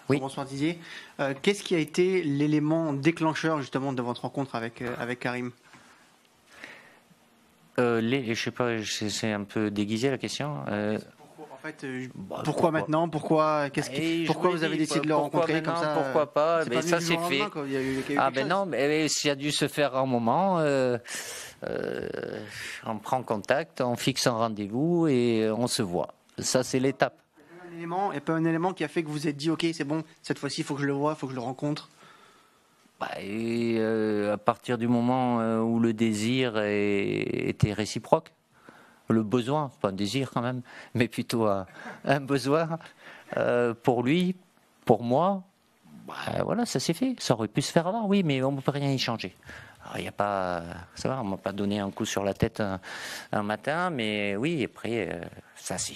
Oui. Bonsoir Didier. Qu'est-ce qui a été l'élément déclencheur justement de votre rencontre avec Karim? Je sais pas, c'est un peu déguisé la question. Pourquoi maintenant? Pourquoi vous avez décidé de le rencontrer comme ça? Pourquoi pas? C'est Mais pas ça venu du c'est jour au fait. lendemain, quoi. Il y a eu Ah quelque ben chose. non, mais ça a dû se faire un moment. On prend contact, on fixe un rendez-vous et on se voit. Ça c'est l'étape. Il n'y a pas un élément qui a fait que vous vous êtes dit, ok, c'est bon, cette fois-ci, il faut que je le voie, il faut que je le rencontre. À partir du moment où le désir était réciproque, le besoin, pas un désir quand même, mais plutôt un besoin pour lui, pour moi, voilà, ça s'est fait. Ça aurait pu se faire avant, oui, mais on ne peut rien y changer. Alors, il n'y a pas, ça va, on m'a pas donné un coup sur la tête un matin, mais oui, après, ça c'est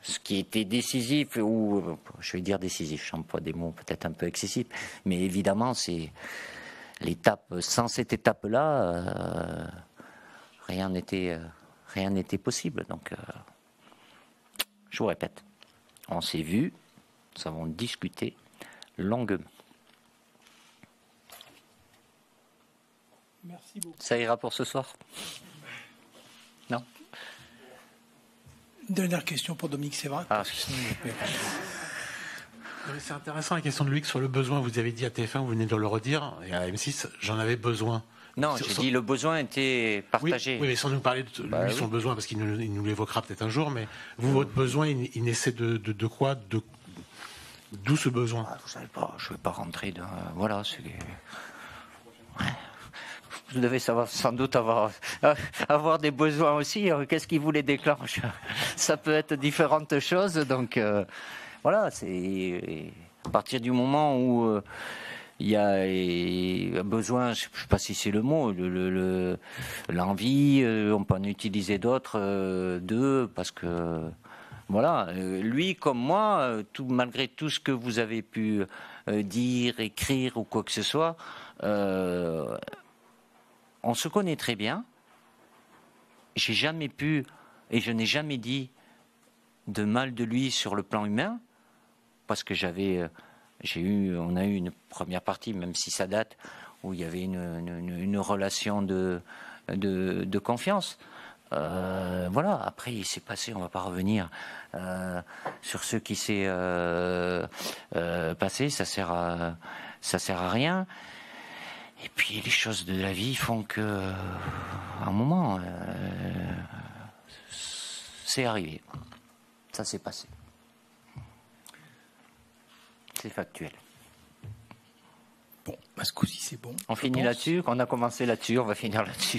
ce qui était décisif, ou je vais dire décisif, je n'emploie des mots peut-être un peu excessifs, mais évidemment, c'est l'étape. Sans cette étape-là, rien n'était possible. Donc, je vous répète, on s'est vu, nous avons discuté longuement. Merci beaucoup. Ça ira pour ce soir? Non? Dernière question pour Dominique Sévrac. Ah. C'est intéressant la question de Luc sur le besoin. Vous avez dit à TF1, vous venez de le redire, et à M6, j'en avais besoin. Non, j'ai dit le besoin était partagé. Oui, mais sans nous parler de lui, son besoin, parce qu'il nous l'évoquera peut-être un jour, mais vous, votre besoin, il naissait de quoi? D'où ce besoin? Je ne vais pas rentrer dans... Voilà, c'est... Vous devez savoir, sans doute avoir des besoins aussi. Qu'est-ce qui vous les déclenche? Ça peut être différentes choses. Donc voilà, c'est à partir du moment où il y a un besoin, je ne sais pas si c'est le mot, l'envie, on peut en utiliser d'autres, parce que voilà, lui comme moi, malgré tout ce que vous avez pu dire, écrire ou quoi que ce soit, on se connaît très bien. J'ai jamais pu, et je n'ai jamais dit de mal de lui sur le plan humain, parce que on a eu une première partie, même si ça date, où il y avait une relation de confiance. Voilà. Après, il s'est passé, on ne va pas revenir sur ce qui s'est passé. Ça sert à rien. Et puis les choses de la vie font que, à un moment, c'est arrivé. Ça s'est passé. C'est factuel. Bon, ce coup-ci c'est bon. On finit là-dessus. On a commencé là-dessus, on va finir là-dessus.